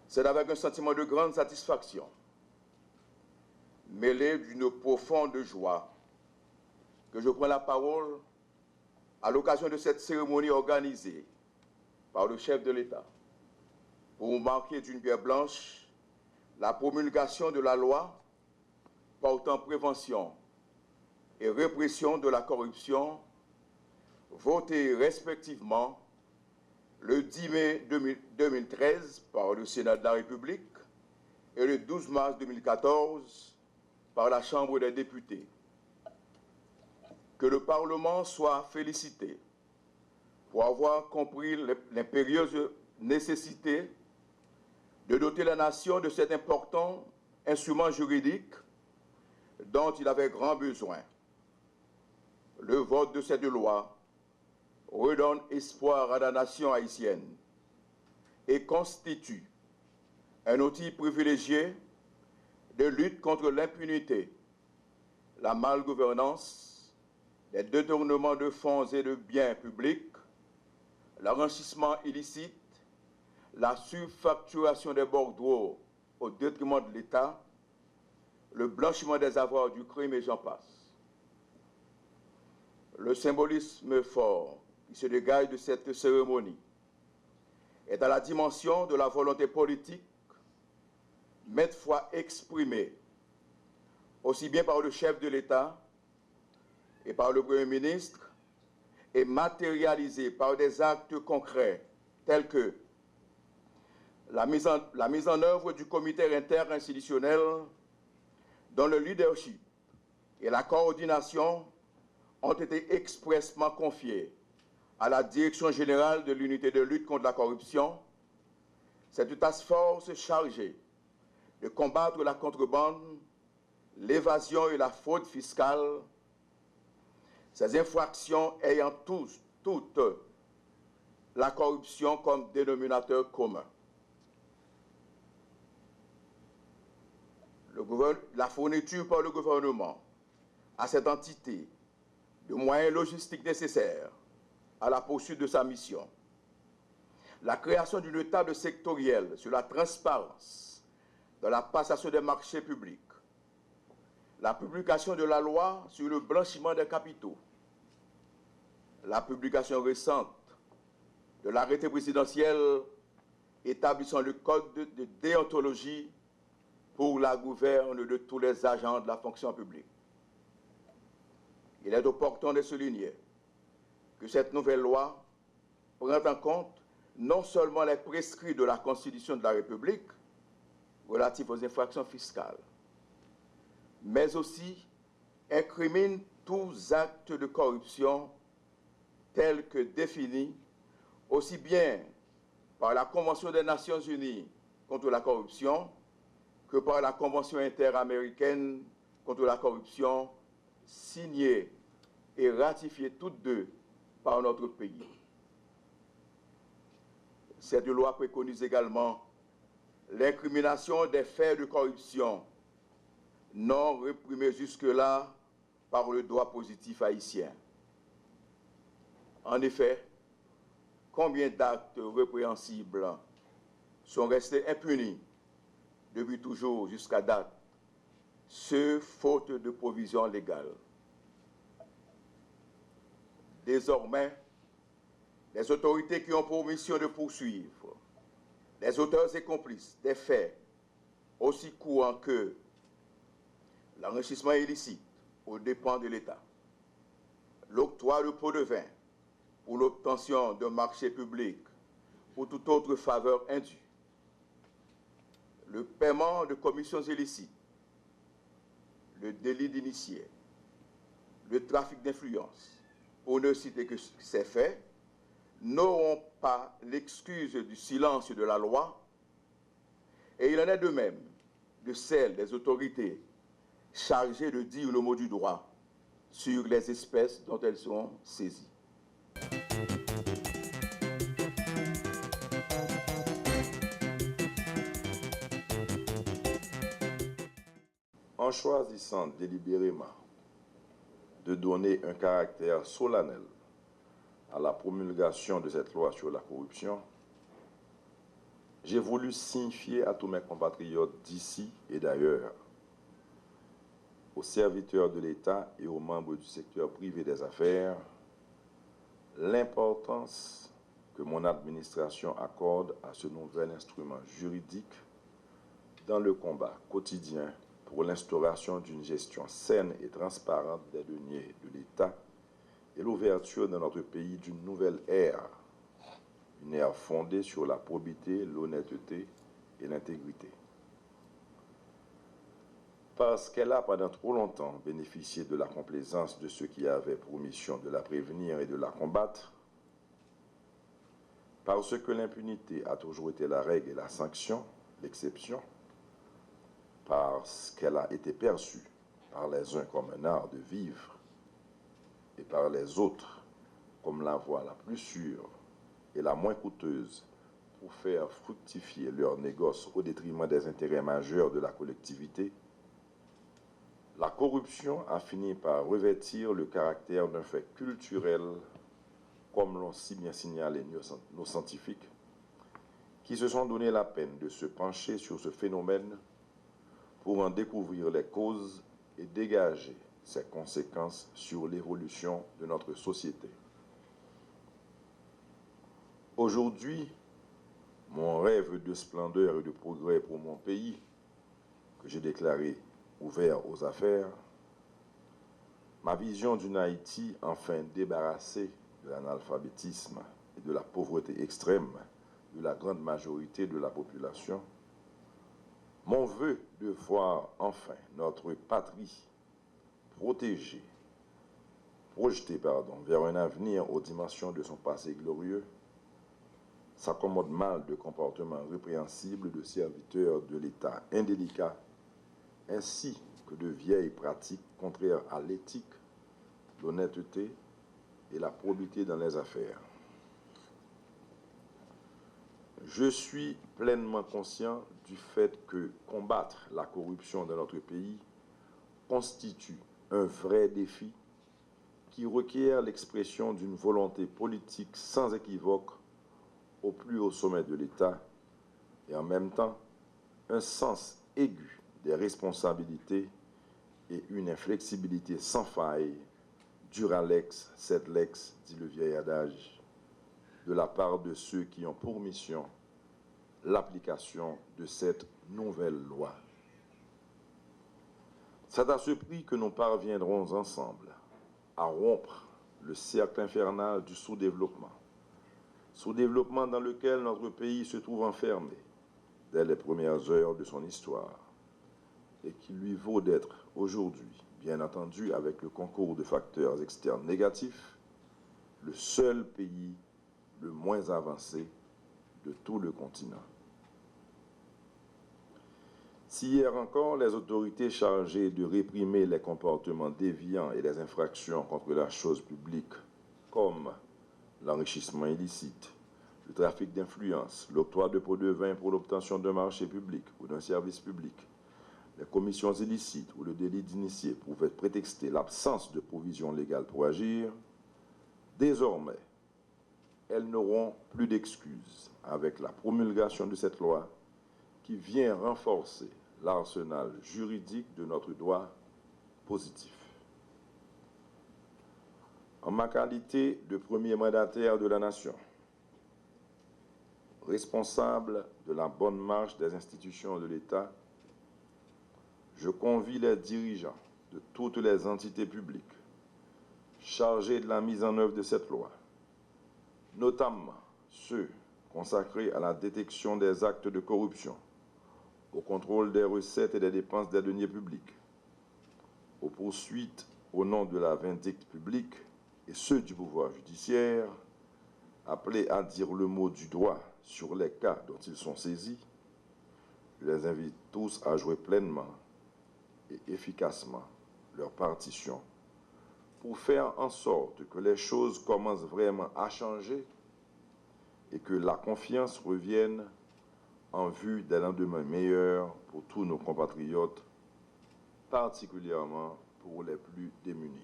C'est avec un sentiment de grande satisfaction, mêlé d'une profonde joie, que je prends la parole à l'occasion de cette cérémonie organisée par le chef de l'État pour marquer d'une pierre blanche la promulgation de la loi portant prévention et répression de la corruption, votée respectivement le 10 mai 2013 par le Sénat de la République et le 12 mars 2014 par la Chambre des députés. Que le Parlement soit félicité pour avoir compris l'impérieuse nécessité de doter la nation de cet important instrument juridique dont il avait grand besoin. Le vote de cette loi redonne espoir à la nation haïtienne et constitue un outil privilégié de lutte contre l'impunité, la malgouvernance, les détournements de fonds et de biens publics, l'enrichissement illicite, la surfacturation des bordereaux au détriment de l'État, le blanchiment des avoirs du crime et j'en passe. Le symbolisme fort qui se dégage de cette cérémonie est à la dimension de la volonté politique maintes fois exprimée, aussi bien par le chef de l'État et par le Premier ministre, et matérialisée par des actes concrets tels que la mise en œuvre du comité interinstitutionnel dont le leadership et la coordination ont été expressément confiés à la Direction générale de l'unité de lutte contre la corruption. Cette task force chargée de combattre la contrebande, l'évasion et la fraude fiscale, ces infractions ayant toute la corruption comme dénominateur commun. La fourniture par le gouvernement à cette entité de moyens logistiques nécessaires à la poursuite de sa mission. La création d'une table sectorielle sur la transparence dans la passation des marchés publics. La publication de la loi sur le blanchiment des capitaux. La publication récente de l'arrêté présidentiel établissant le code de déontologie pour la gouverne de tous les agents de la fonction publique. Il est opportun de souligner que cette nouvelle loi prend en compte non seulement les prescrits de la Constitution de la République relatifs aux infractions fiscales, mais aussi incrimine tous actes de corruption tels que définis aussi bien par la Convention des Nations Unies contre la corruption que par la Convention interaméricaine contre la corruption, signée et ratifiée toutes deux par notre pays. Cette loi préconise également l'incrimination des faits de corruption non réprimés jusque-là par le droit positif haïtien. En effet, combien d'actes répréhensibles sont restés impunis depuis toujours jusqu'à date, ce faute de provision légale. Désormais, les autorités qui ont pour mission de poursuivre les auteurs et complices des faits aussi courants que l'enrichissement illicite aux dépens de l'État, l'octroi de pots de vin pour l'obtention d'un marché public ou toute autre faveur indue, le paiement de commissions illicites, le délit d'initié, le trafic d'influence, pour ne citer que ces faits, n'auront pas l'excuse du silence de la loi, et il en est de même de celle des autorités chargées de dire le mot du droit sur les espèces dont elles sont saisies. En choisissant délibérément de donner un caractère solennel à la promulgation de cette loi sur la corruption, j'ai voulu signifier à tous mes compatriotes d'ici et d'ailleurs, aux serviteurs de l'État et aux membres du secteur privé des affaires, l'importance que mon administration accorde à ce nouvel instrument juridique dans le combat quotidien pour l'instauration d'une gestion saine et transparente des deniers de l'État et l'ouverture dans notre pays d'une nouvelle ère, une ère fondée sur la probité, l'honnêteté et l'intégrité. Parce qu'elle a pendant trop longtemps bénéficié de la complaisance de ceux qui avaient pour mission de la prévenir et de la combattre, parce que l'impunité a toujours été la règle et la sanction, l'exception, parce qu'elle a été perçue par les uns comme un art de vivre et par les autres comme la voie la plus sûre et la moins coûteuse pour faire fructifier leurs négoces au détriment des intérêts majeurs de la collectivité, la corruption a fini par revêtir le caractère d'un fait culturel, comme l'ont si bien signalé nos scientifiques, qui se sont donné la peine de se pencher sur ce phénomène pour en découvrir les causes et dégager ses conséquences sur l'évolution de notre société. Aujourd'hui, mon rêve de splendeur et de progrès pour mon pays, que j'ai déclaré ouvert aux affaires, ma vision d'une Haïti enfin débarrassée de l'analphabétisme et de la pauvreté extrême de la grande majorité de la population, mon vœu de voir enfin notre patrie projetée vers un avenir aux dimensions de son passé glorieux, s'accommode mal de comportements répréhensibles de serviteurs de l'État indélicats, ainsi que de vieilles pratiques contraires à l'éthique, l'honnêteté et la probité dans les affaires. Je suis pleinement conscient du fait que combattre la corruption dans notre pays constitue un vrai défi qui requiert l'expression d'une volonté politique sans équivoque au plus haut sommet de l'État et en même temps un sens aigu des responsabilités et une inflexibilité sans faille, duralex, sed lex, dit le vieil adage, de la part de ceux qui ont pour mission l'application de cette nouvelle loi. C'est à ce prix que nous parviendrons ensemble à rompre le cercle infernal du sous-développement dans lequel notre pays se trouve enfermé dès les premières heures de son histoire et qui lui vaut d'être aujourd'hui, bien entendu avec le concours de facteurs externes négatifs, le seul pays le moins avancé de tout le continent. Si hier encore, les autorités chargées de réprimer les comportements déviants et les infractions contre la chose publique, comme l'enrichissement illicite, le trafic d'influence, l'octroi de pots de vin pour l'obtention d'un marché public ou d'un service public, les commissions illicites ou le délit d'initié pouvaient prétexter l'absence de provisions légales pour agir, désormais, elles n'auront plus d'excuses avec la promulgation de cette loi qui vient renforcer l'arsenal juridique de notre droit positif. En ma qualité de premier mandataire de la nation, responsable de la bonne marche des institutions de l'État, je convie les dirigeants de toutes les entités publiques chargés de la mise en œuvre de cette loi, notamment ceux consacrés à la détection des actes de corruption, au contrôle des recettes et des dépenses des deniers publics, aux poursuites au nom de la vindicte publique et ceux du pouvoir judiciaire, appelés à dire le mot du droit sur les cas dont ils sont saisis. Je les invite tous à jouer pleinement et efficacement leur partition pour faire en sorte que les choses commencent vraiment à changer et que la confiance revienne en vue d'un lendemain meilleur pour tous nos compatriotes, particulièrement pour les plus démunis.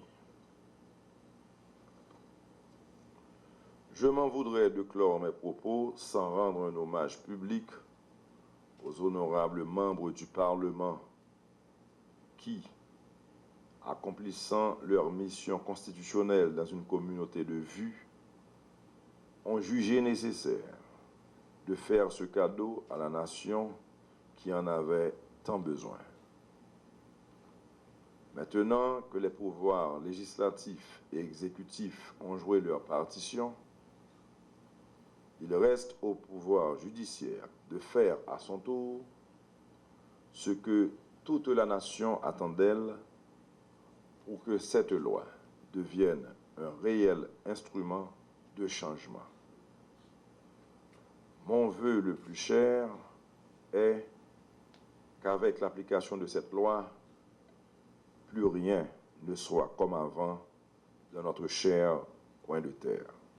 Je m'en voudrais de clore mes propos sans rendre un hommage public aux honorables membres du Parlement qui, accomplissant leur mission constitutionnelle dans une communauté de vues, ont jugé nécessaire de faire ce cadeau à la nation qui en avait tant besoin. Maintenant que les pouvoirs législatifs et exécutifs ont joué leur partition, il reste au pouvoir judiciaire de faire à son tour ce que toute la nation attend d'elle pour que cette loi devienne un réel instrument de changement. Mon vœu le plus cher est qu'avec l'application de cette loi, plus rien ne soit comme avant dans notre cher coin de terre.